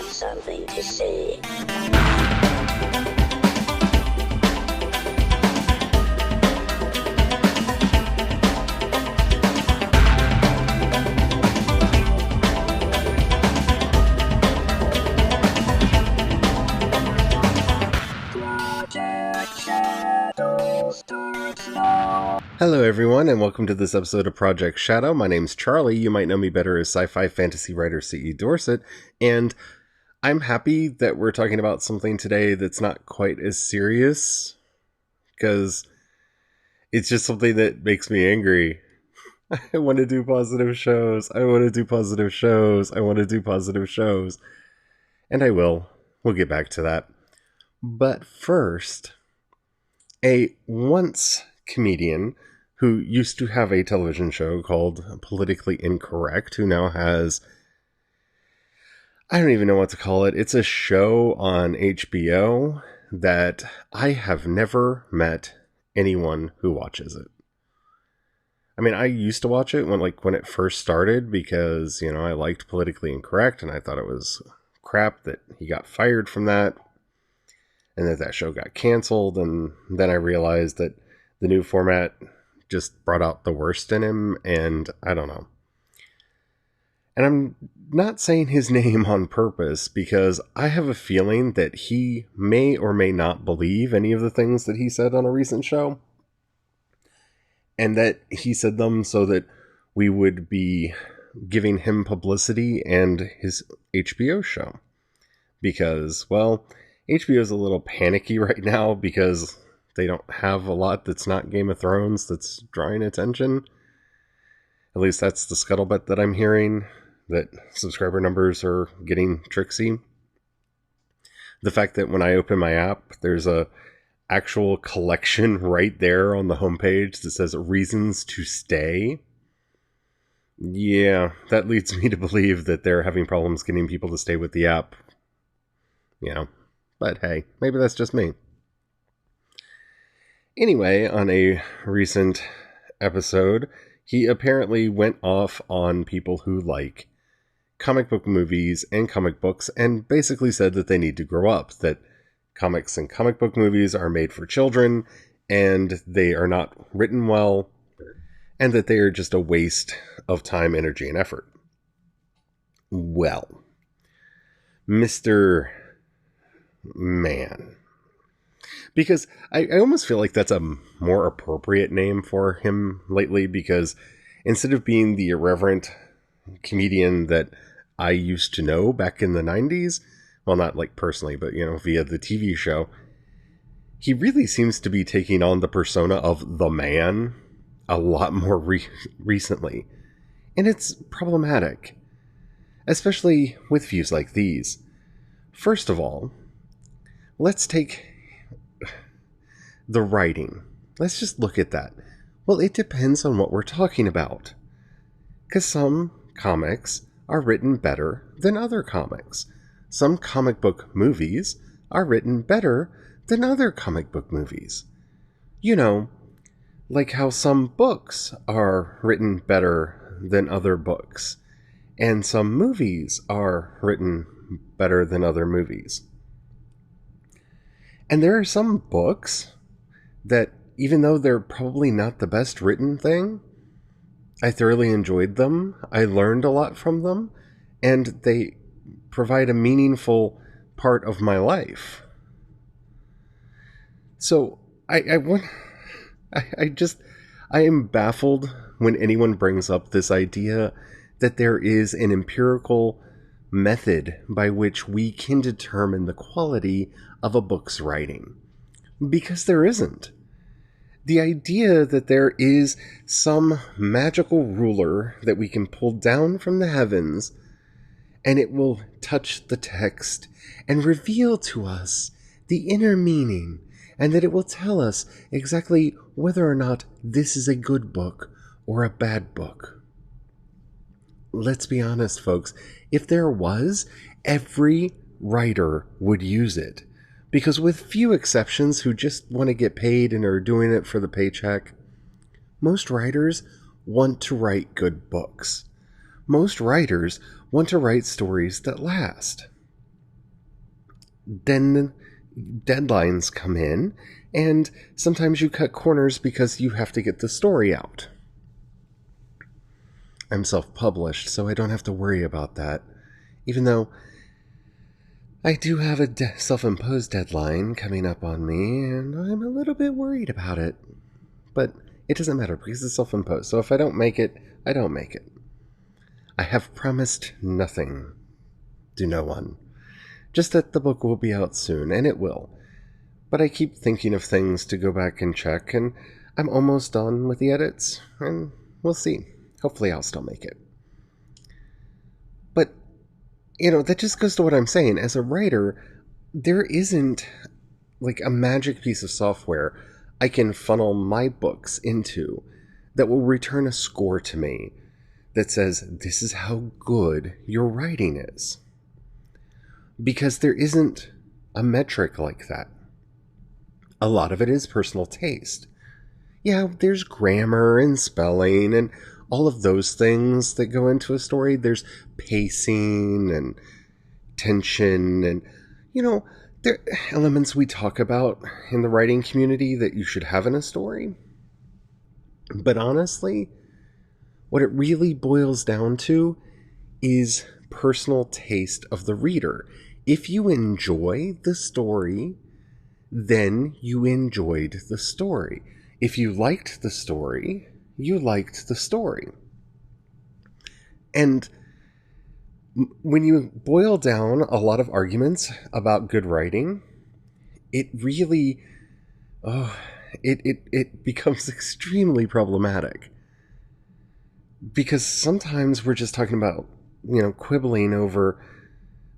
something to say. Hello everyone, and welcome to this episode of Project Shadow. My name's Charlie. You might know me better as sci-fi fantasy writer C.E. Dorset, and I'm happy that we're talking about something today that's not quite as serious, because it's just something that makes me angry. I want to do positive shows. I want to do positive shows. I want to do positive shows. And I will. We'll get back to that. But first, a once comedian who used to have a television show called Politically Incorrect, who now has, I don't even know what to call it. It's a show on HBO that I have never met anyone who watches it. I mean, I used to watch it when it first started because, I liked Politically Incorrect and I thought it was crap that he got fired from that and that show got canceled. And then I realized that the new format just brought out the worst in him, and I don't know. And I'm not saying his name on purpose because I have a feeling that he may or may not believe any of the things that he said on a recent show. And that he said them so that we would be giving him publicity and his HBO show. Because, well, HBO is a little panicky right now because they don't have a lot that's not Game of Thrones that's drawing attention. At least that's the scuttlebutt that I'm hearing, that subscriber numbers are getting tricksy. The fact that when I open my app, there's a actual collection right there on the homepage that says reasons to stay. Yeah, that leads me to believe that they're having problems getting people to stay with the app. But hey, maybe that's just me. Anyway, on a recent episode, he apparently went off on people who like comic book movies and comic books and basically said that they need to grow up, that comics and comic book movies are made for children and they are not written well and that they are just a waste of time, energy, and effort. Well, Mr. Man. Because I almost feel like that's a more appropriate name for him lately, because instead of being the irreverent comedian that I used to know back in the 90s, well, not like personally, but, via the TV show, he really seems to be taking on the persona of the man a lot more recently. And it's problematic, especially with views like these. First of all, let's take the writing. Let's just look at that. Well, it depends on what we're talking about. Because some comics are written better than other comics. Some comic book movies are written better than other comic book movies. Like how some books are written better than other books. And some movies are written better than other movies. And there are some books that, even though they're probably not the best written thing, I thoroughly enjoyed them. I learned a lot from them, and they provide a meaningful part of my life. So I am baffled when anyone brings up this idea that there is an empirical method by which we can determine the quality of a book's writing. Because there isn't. The idea that there is some magical ruler that we can pull down from the heavens and it will touch the text and reveal to us the inner meaning, and that it will tell us exactly whether or not this is a good book or a bad book. Let's be honest, folks. If there was, every writer would use it. Because with few exceptions who just want to get paid and are doing it for the paycheck, most writers want to write good books. Most writers want to write stories that last. then deadlines come in, and sometimes you cut corners because you have to get the story out. I'm self-published, so I don't have to worry about that, even though I do have a self-imposed deadline coming up on me, and I'm a little bit worried about it. But it doesn't matter because it's self-imposed, so if I don't make it, I don't make it. I have promised nothing to no one. Just that the book will be out soon, and it will. But I keep thinking of things to go back and check, and I'm almost done with the edits, and we'll see. Hopefully I'll still make it. But, that just goes to what I'm saying. As a writer, there isn't like a magic piece of software I can funnel my books into that will return a score to me that says, this is how good your writing is. Because there isn't a metric like that. A lot of it is personal taste. Yeah, there's grammar and spelling and all of those things that go into a story. There's pacing and tension and, there are elements we talk about in the writing community that you should have in a story. But honestly, what it really boils down to is personal taste of the reader. If you enjoy the story, then you enjoyed the story. If you liked the story, you liked the story. And when you boil down a lot of arguments about good writing, it really, it becomes extremely problematic. Because sometimes we're just talking about, quibbling over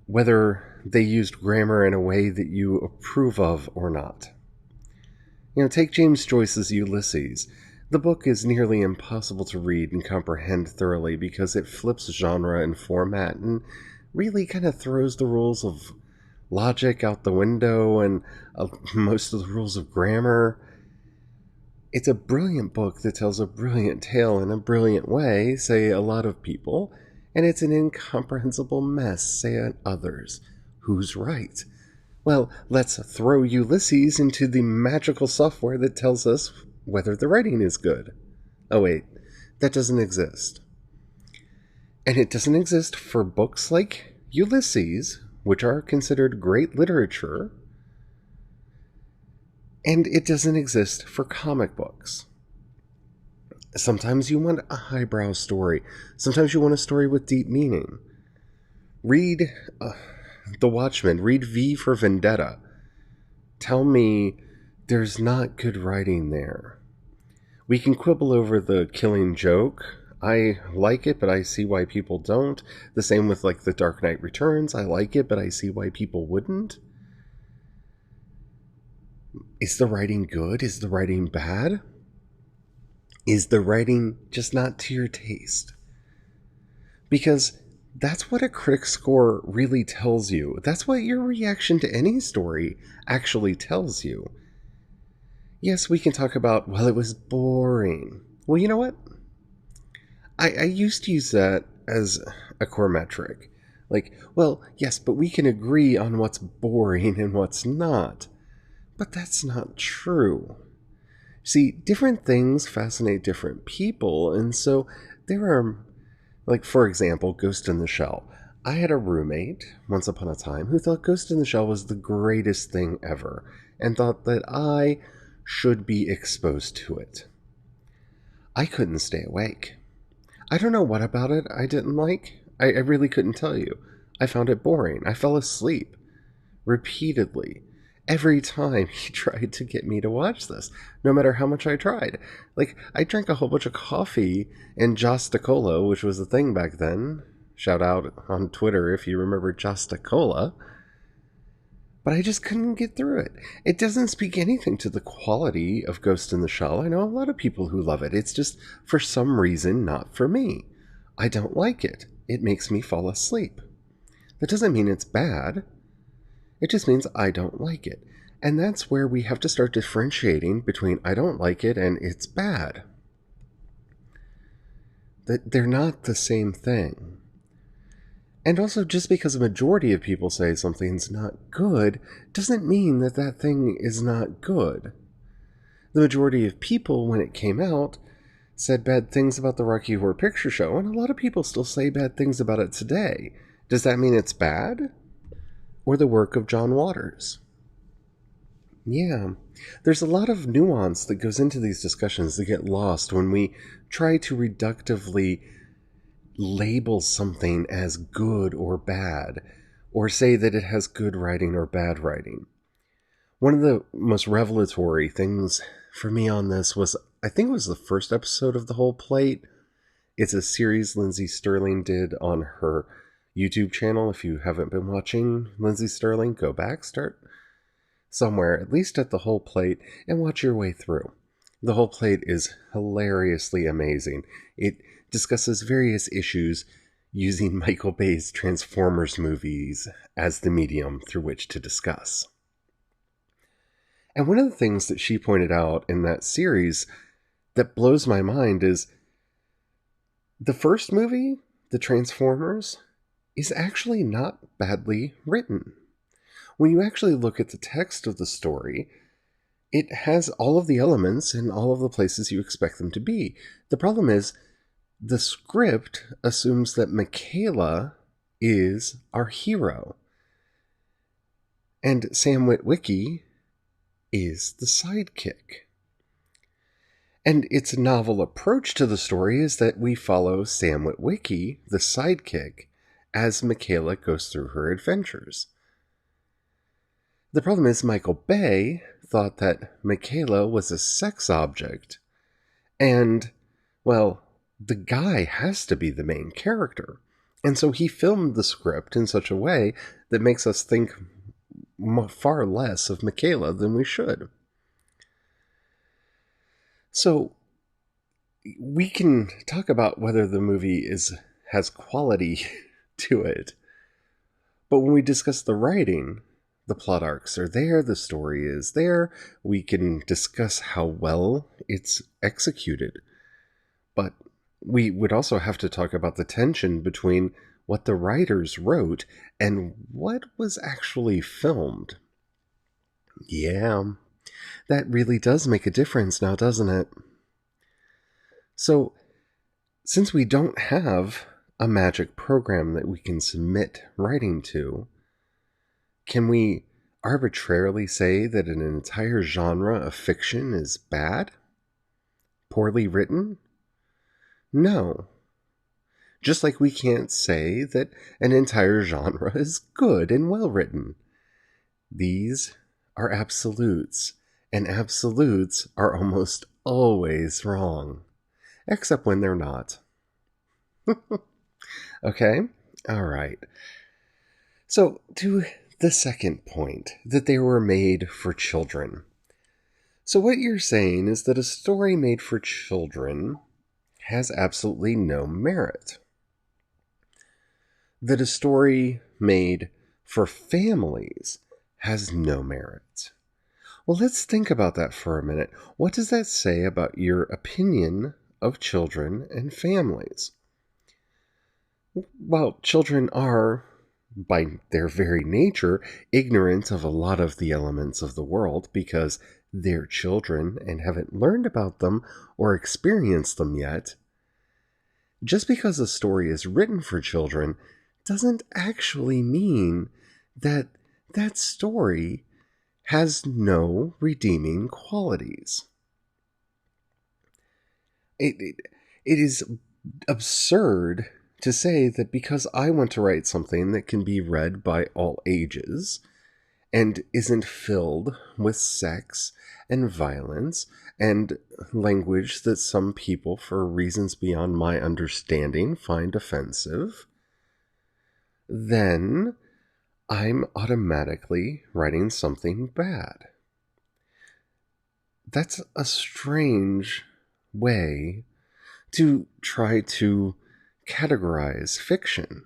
whether they used grammar in a way that you approve of or not. Take James Joyce's Ulysses. The book is nearly impossible to read and comprehend thoroughly because it flips genre and format and really kind of throws the rules of logic out the window and most of the rules of grammar. It's a brilliant book that tells a brilliant tale in a brilliant way, say a lot of people, and it's an incomprehensible mess, say others. Who's right? Well, let's throw Ulysses into the magical software that tells us whether the writing is good. Oh wait, that doesn't exist. And it doesn't exist for books like Ulysses, which are considered great literature, and it doesn't exist for comic books. Sometimes you want a highbrow story. Sometimes you want a story with deep meaning. Read The Watchmen. Read V for Vendetta. Tell me there's not good writing there. We can quibble over the Killing Joke. I like it, but I see why people don't. The same with The Dark Knight Returns. I like it, but I see why people wouldn't. Is the writing good? Is the writing bad? Is the writing just not to your taste? Because that's what a critic score really tells you. That's what your reaction to any story actually tells you. Yes, we can talk about, it was boring. Well, you know what? I used to use that as a core metric. Yes, but we can agree on what's boring and what's not. But that's not true. See, different things fascinate different people, and so there are, for example, Ghost in the Shell. I had a roommate, once upon a time, who thought Ghost in the Shell was the greatest thing ever, and thought that I should be exposed to it. I couldn't stay awake. I don't know what about it I didn't like. I really couldn't tell you. I found it boring. I fell asleep. Repeatedly. Every time he tried to get me to watch this, no matter how much I tried. I drank a whole bunch of coffee and Josta Cola, which was a thing back then. Shout out on Twitter if you remember Josta Cola. But I just couldn't get through it. It doesn't speak anything to the quality of Ghost in the Shell. I know a lot of people who love it. It's just, for some reason, not for me. I don't like it. It makes me fall asleep. That doesn't mean it's bad. It just means I don't like it. And that's where we have to start differentiating between I don't like it and it's bad. That they're not the same thing. And also, just because a majority of people say something's not good doesn't mean that that thing is not good. The majority of people, when it came out, said bad things about the Rocky Horror Picture Show, and a lot of people still say bad things about it today. Does that mean it's bad? Or the work of John Waters? Yeah, there's a lot of nuance that goes into these discussions that get lost when we try to reductively label something as good or bad, or say that it has good writing or bad writing. One of the most revelatory things for me on this was, I think it was the first episode of The Whole Plate. It's a series Lindsay Sterling did on her YouTube channel. If you haven't been watching Lindsay Sterling, go back, start somewhere, at least at The Whole Plate, and watch your way through. The Whole Plate is hilariously amazing. It discusses various issues using Michael Bay's Transformers movies as the medium through which to discuss. And one of the things that she pointed out in that series that blows my mind is the first movie, The Transformers, is actually not badly written. When you actually look at the text of the story, it has all of the elements in all of the places you expect them to be. The problem is, the script assumes that Michaela is our hero, and Sam Witwicky is the sidekick. And its novel approach to the story is that we follow Sam Witwicky, the sidekick, as Michaela goes through her adventures. The problem is Michael Bay thought that Michaela was a sex object, and, well, the guy has to be the main character. And so he filmed the script in such a way that makes us think far less of Michaela than we should. So we can talk about whether the movie has quality to it, but when we discuss the writing, the plot arcs are there, the story is there, we can discuss how well it's executed. But we would also have to talk about the tension between what the writers wrote and what was actually filmed. Yeah, that really does make a difference now, doesn't it? So, since we don't have a magic program that we can submit writing to, can we arbitrarily say that an entire genre of fiction is bad? Poorly written? No. Just like we can't say that an entire genre is good and well written. These are absolutes, and absolutes are almost always wrong. Except when they're not. Okay? Alright. So, to the second point, that they were made for children. So what you're saying is that a story made for children has absolutely no merit. That a story made for families has no merit. Well, let's think about that for a minute. What does that say about your opinion of children and families? Well, children are, by their very nature, ignorant of a lot of the elements of the world because they're children and haven't learned about them or experienced them yet. Just because a story is written for children doesn't actually mean that that story has no redeeming qualities. It is absurd to say that because I want to write something that can be read by all ages and isn't filled with sex and violence and language that some people, for reasons beyond my understanding, find offensive, then I'm automatically writing something bad. That's a strange way to try to categorize fiction.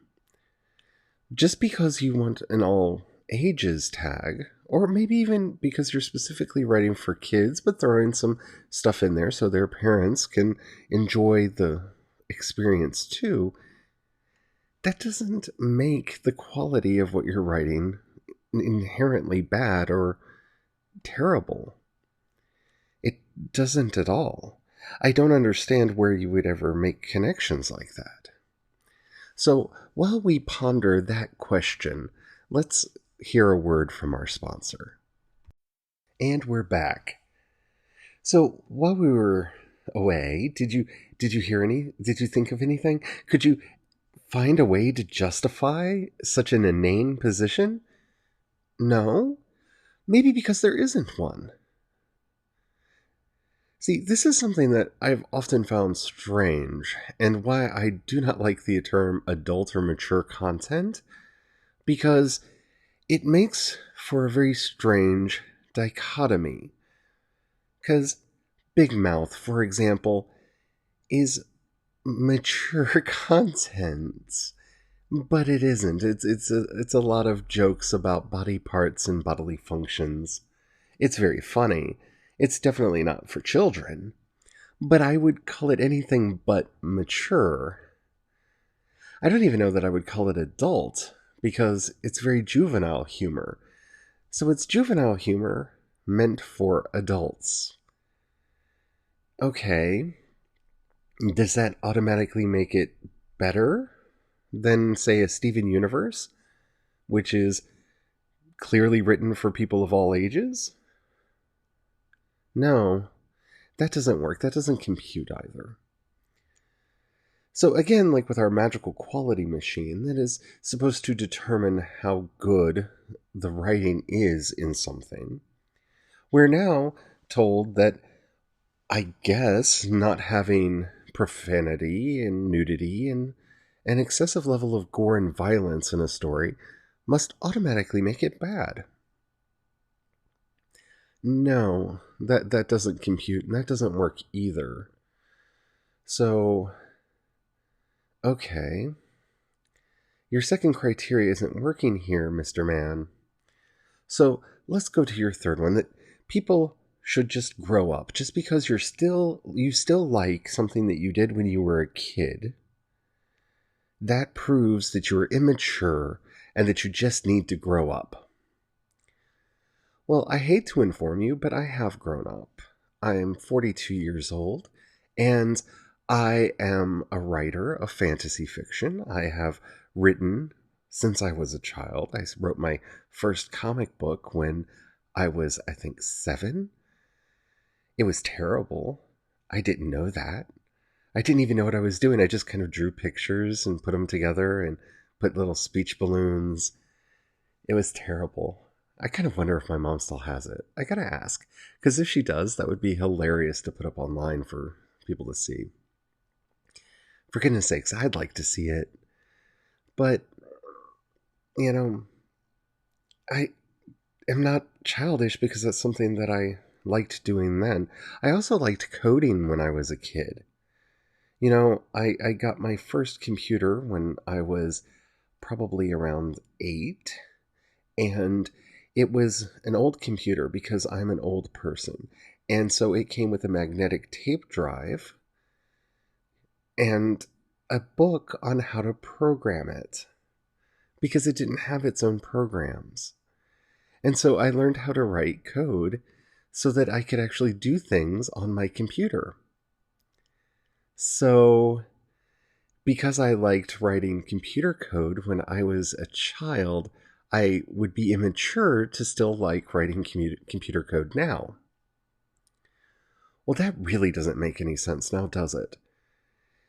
Just because you want an all ages tag, or maybe even because you're specifically writing for kids but throwing some stuff in there so their parents can enjoy the experience too, that doesn't make the quality of what you're writing inherently bad or terrible. It doesn't at all. I don't understand where you would ever make connections like that. So while we ponder that question, let's hear a word from our sponsor. And we're back. So while we were away, did you think of anything? Could you find a way to justify such an inane position? No? Maybe because there isn't one. See, this is something that I've often found strange, and why I do not like the term adult or mature content, because it makes for a very strange dichotomy. Because Big Mouth, for example, is mature content, but it isn't. It's a lot of jokes about body parts and bodily functions. It's very funny. It's definitely not for children, but I would call it anything but mature. I don't even know that I would call it adult, because it's very juvenile humor. So it's juvenile humor meant for adults. Okay, does that automatically make it better than, say, a Steven Universe, which is clearly written for people of all ages? No, that doesn't work. That doesn't compute either. So again, like with our magical quality machine that is supposed to determine how good the writing is in something, we're now told that, I guess, not having profanity and nudity and an excessive level of gore and violence in a story must automatically make it bad. No, that doesn't compute, and that doesn't work either. So, okay. Your second criteria isn't working here, Mr. Man. So, let's go to your third one, that people should just grow up. Just because you still like something that you did when you were a kid, that proves that you are immature and that you just need to grow up. Well, I hate to inform you, but I have grown up. I am 42 years old, and I am a writer of fantasy fiction. I have written since I was a child. I wrote my first comic book when I was, I think, 7. It was terrible. I didn't know that. I didn't even know what I was doing. I just kind of drew pictures and put them together and put little speech balloons. It was terrible. I kind of wonder if my mom still has it. I gotta ask. Because if she does, that would be hilarious to put up online for people to see. For goodness sakes, I'd like to see it. But, I am not childish because that's something that I liked doing then. I also liked coding when I was a kid. I got my first computer when I was probably around 8, and it was an old computer because I'm an old person. And so it came with a magnetic tape drive and a book on how to program it because it didn't have its own programs. And so I learned how to write code so that I could actually do things on my computer. So, because I liked writing computer code when I was a child, I would be immature to still like writing computer code now. Well, that really doesn't make any sense now, does it?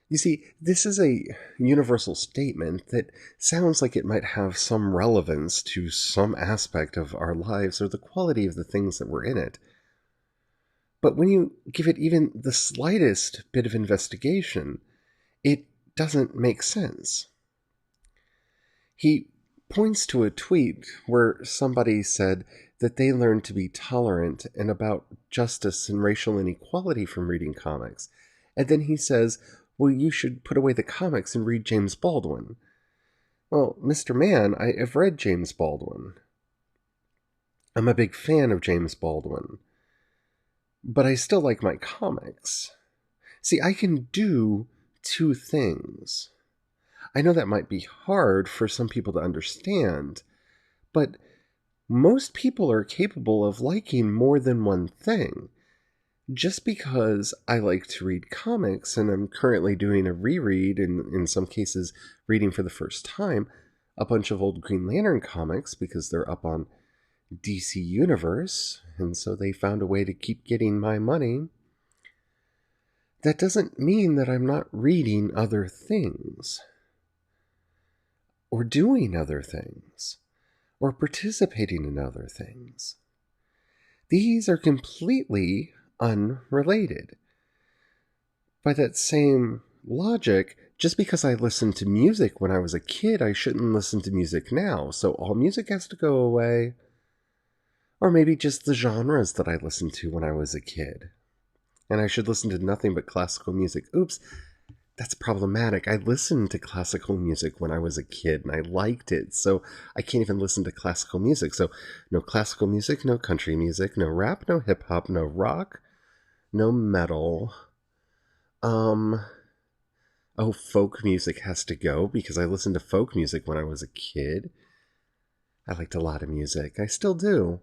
You see, this is a universal statement that sounds like it might have some relevance to some aspect of our lives or the quality of the things that were in it. But when you give it even the slightest bit of investigation, it doesn't make sense. He points to a tweet where somebody said that they learned to be tolerant and about justice and racial inequality from reading comics. And then he says, well, you should put away the comics and read James Baldwin. Well, Mr. Man, I've read James Baldwin. I'm a big fan of James Baldwin. But I still like my comics. See, I can do two things. I know that might be hard for some people to understand, but most people are capable of liking more than one thing. Just because I like to read comics, and I'm currently doing a reread, and in some cases reading for the first time, a bunch of old Green Lantern comics because they're up on DC Universe, and so they found a way to keep getting my money. That doesn't mean that I'm not reading other things, or doing other things, or participating in other things. These are completely unrelated. By that same logic, just because I listened to music when I was a kid, I shouldn't listen to music now, so all music has to go away. Or maybe just the genres that I listened to when I was a kid. And I should listen to nothing but classical music. Oops, that's problematic. I listened to classical music when I was a kid, and I liked it, so I can't even listen to classical music. So no classical music, no country music, no rap, no hip-hop, no rock, no metal. Folk music has to go because I listened to folk music when I was a kid. I liked a lot of music. I still do.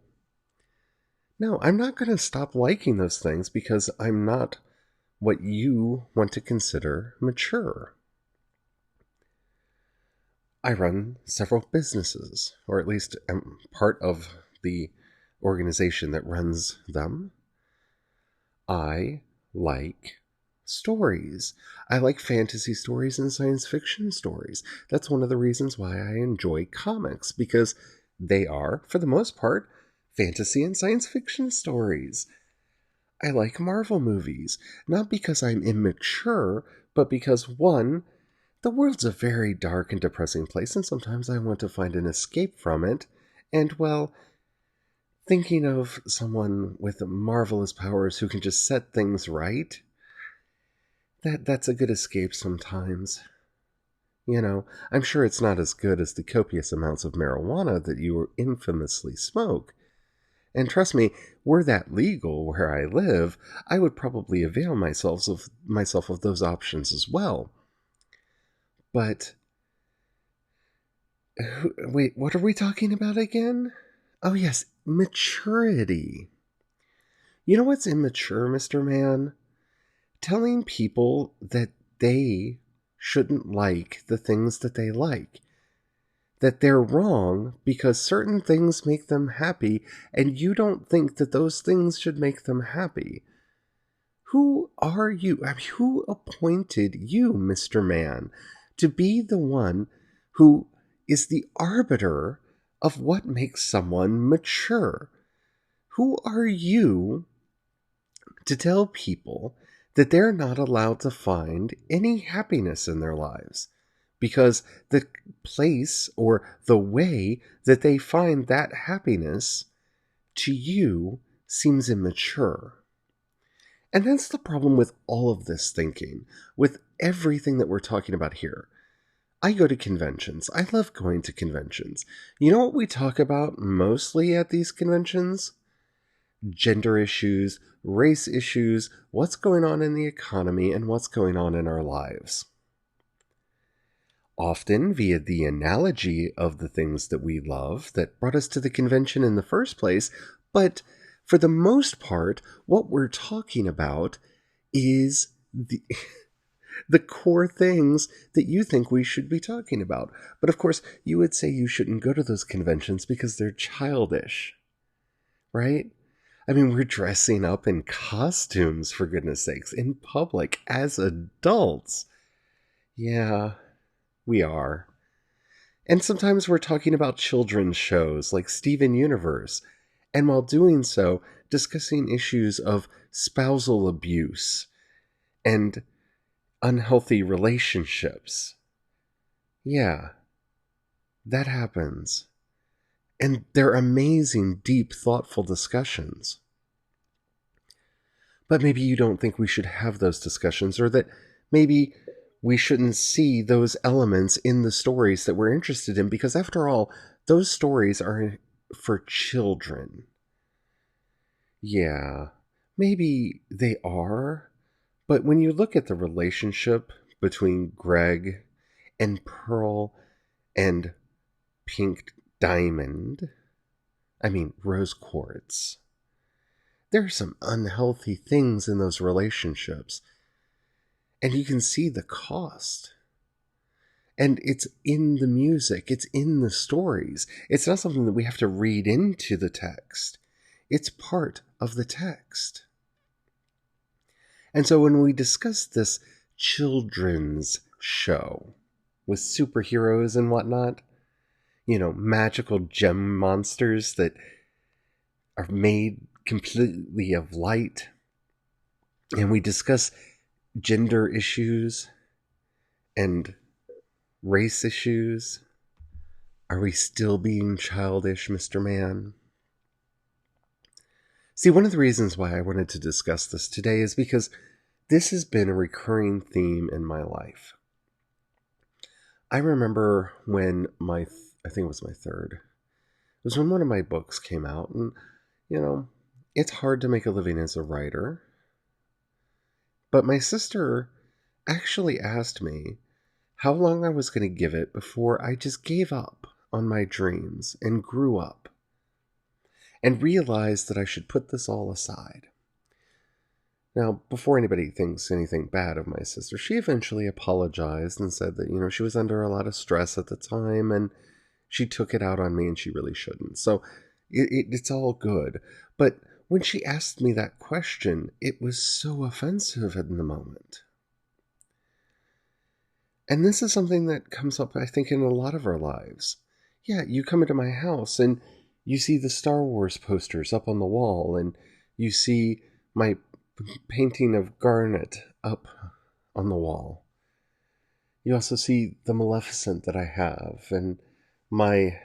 No, I'm not going to stop liking those things because I'm not what you want to consider mature. I run several businesses, or at least am part of the organization that runs them. I like stories. I like fantasy stories and science fiction stories. That's one of the reasons why I enjoy comics, because they are, for the most part, fantasy and science fiction stories. I like Marvel movies, not because I'm immature, but because, one, the world's a very dark and depressing place, and sometimes I want to find an escape from it, and, well, thinking of someone with marvelous powers who can just set things right, that's a good escape sometimes. You know, I'm sure it's not as good as the copious amounts of marijuana that you infamously smoke. And trust me, were that legal where I live, I would probably avail myself of those options as well. But wait, what are we talking about again? Oh yes, maturity. You know what's immature, Mr. Man? Telling people that they shouldn't like the things that they like. That they're wrong because certain things make them happy, and you don't think that those things should make them happy. Who are you? I mean, who appointed you, Mr. Man, to be the one who is the arbiter of what makes someone mature? Who are you to tell people that they're not allowed to find any happiness in their lives? Because the place or the way that they find that happiness to you seems immature. And that's the problem with all of this thinking, with everything that we're talking about here. I go to conventions. I love going to conventions. You know what we talk about mostly at these conventions? Gender issues, race issues, what's going on in the economy, and what's going on in our lives. Often via the analogy of the things that we love that brought us to the convention in the first place, but for the most part, what we're talking about is the core things that you think we should be talking about. But of course, you would say you shouldn't go to those conventions because they're childish, right? I mean, we're dressing up in costumes, for goodness sakes, in public as adults. Yeah, we are. And sometimes we're talking about children's shows like Steven Universe, and while doing so, discussing issues of spousal abuse and unhealthy relationships. Yeah, that happens. And they're amazing, deep, thoughtful discussions. But maybe you don't think we should have those discussions, or that maybe we shouldn't see those elements in the stories that we're interested in, because after all, those stories are for children. Yeah, maybe they are, but when you look at the relationship between Greg and pearl and pink diamond, rose quartz. There are some unhealthy things in those relationships, and you can see the cost. And it's in the music, it's in the stories. It's not something that we have to read into the text. It's part of the text. And so when we discuss this children's show with superheroes and whatnot, magical gem monsters that are made completely of light, and we discuss gender issues and race issues, are we still being childish, Mr. Man? See, one of the reasons why I wanted to discuss this today is because this has been a recurring theme in my life. I remember when I think it was my third, it was when one of my books came out, and, it's hard to make a living as a writer. But my sister actually asked me how long I was going to give it before I just gave up on my dreams and grew up and realized that I should put this all aside. Now, before anybody thinks anything bad of my sister, she eventually apologized and said that, she was under a lot of stress at the time and she took it out on me and she really shouldn't. So it's all good. But when she asked me that question, it was so offensive in the moment. And this is something that comes up, I think, in a lot of our lives. Yeah, you come into my house and you see the Star Wars posters up on the wall, and you see my painting of Garnet up on the wall. You also see the Maleficent that I have, and my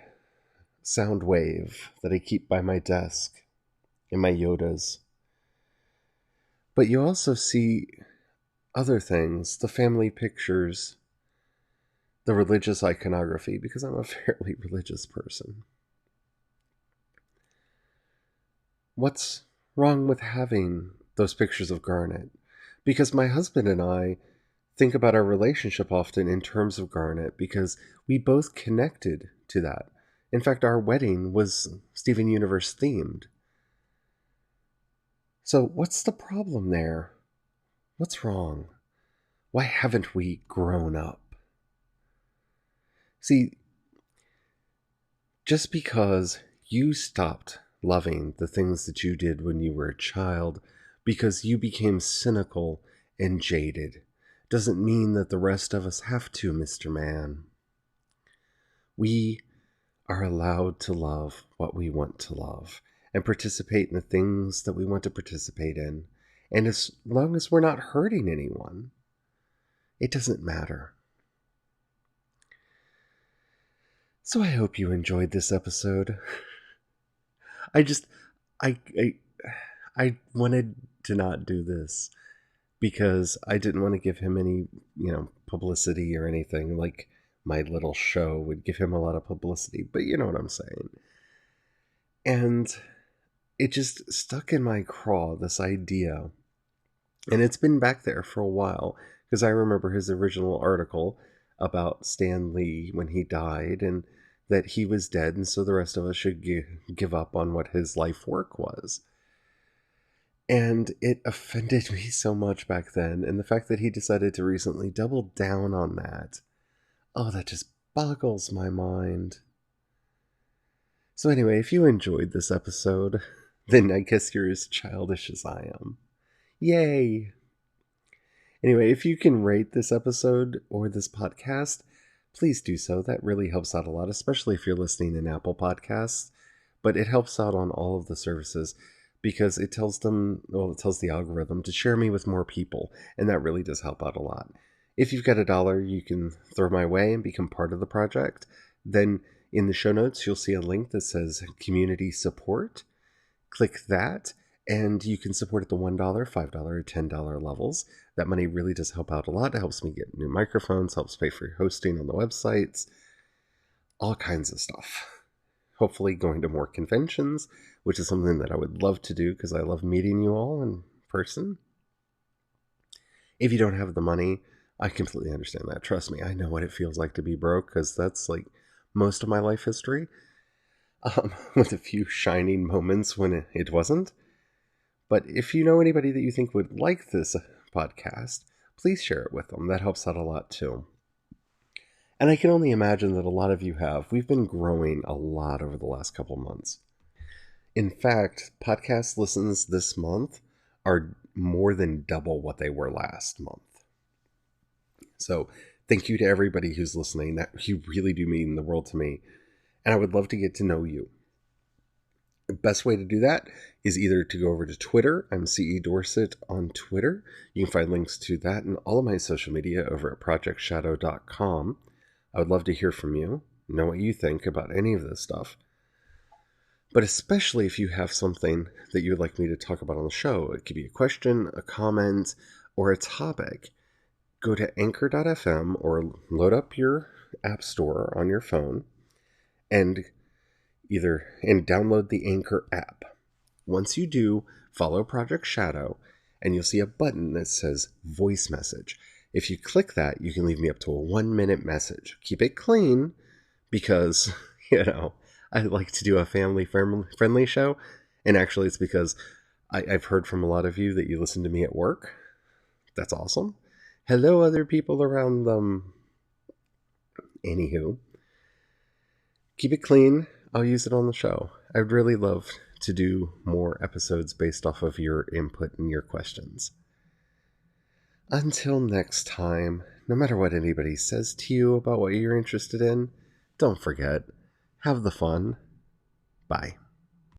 sound wave that I keep by my desk, and my Yodas. But you also see other things, the family pictures, the religious iconography, because I'm a fairly religious person. What's wrong with having those pictures of Garnet? Because my husband and I think about our relationship often in terms of Garnet because we both connected to that. In fact, our wedding was Steven Universe themed. So what's the problem there? What's wrong? Why haven't we grown up? See, just because you stopped loving the things that you did when you were a child because you became cynical and jaded doesn't mean that the rest of us have to, Mr. Man. We are allowed to love what we want to love and participate in the things that we want to participate in. And as long as we're not hurting anyone, it doesn't matter. So I hope you enjoyed this episode. I wanted to not do this because I didn't want to give him any, publicity or anything. Like my little show would give him a lot of publicity, but you know what I'm saying. And it just stuck in my craw, this idea. And it's been back there for a while because I remember his original article about Stan Lee when he died and that he was dead, and so the rest of us should give up on what his life work was. And it offended me so much back then, and the fact that he decided to recently double down on that, that just boggles my mind. So anyway, if you enjoyed this episode, then I guess you're as childish as I am. Yay! Anyway, if you can rate this episode or this podcast, please do so. That really helps out a lot, especially if you're listening in Apple Podcasts. But it helps out on all of the services because it tells the algorithm to share me with more people. And that really does help out a lot. If you've got $1 you can throw my way and become part of the project, then in the show notes, you'll see a link that says community support. Click that. And you can support at the $1, $5, or $10 levels. That money really does help out a lot. It helps me get new microphones, helps pay for hosting on the websites, all kinds of stuff. Hopefully going to more conventions, which is something that I would love to do because I love meeting you all in person. If you don't have the money, I completely understand that. Trust me, I know what it feels like to be broke, because that's like most of my life history, with a few shining moments when it wasn't. But if you know anybody that you think would like this podcast, please share it with them. That helps out a lot too. And I can only imagine that a lot of you have. We've been growing a lot over the last couple months. In fact, podcast listens this month are more than double what they were last month. So thank you to everybody who's listening. That you really do mean the world to me. And I would love to get to know you. The best way to do that is either to go over to Twitter. I'm CE Dorset on Twitter. You can find links to that and all of my social media over at projectshadow.com. I would love to hear from you, know what you think about any of this stuff. But especially if you have something that you would like me to talk about on the show. It could be a question, a comment, or a topic. Go to anchor.fm or load up your app store on your phone and download the Anchor app. Once you do, follow Project Shadow, and you'll see a button that says voice message. If you click that, you can leave me up to a 1-minute message. Keep it clean, because, I like to do a family-friendly show, and actually it's because I've heard from a lot of you that you listen to me at work. That's awesome. Hello, other people around them. Anywho, keep it clean. I'll use it on the show. I'd really love to do more episodes based off of your input and your questions. Until next time, no matter what anybody says to you about what you're interested in, don't forget, have the fun. Bye.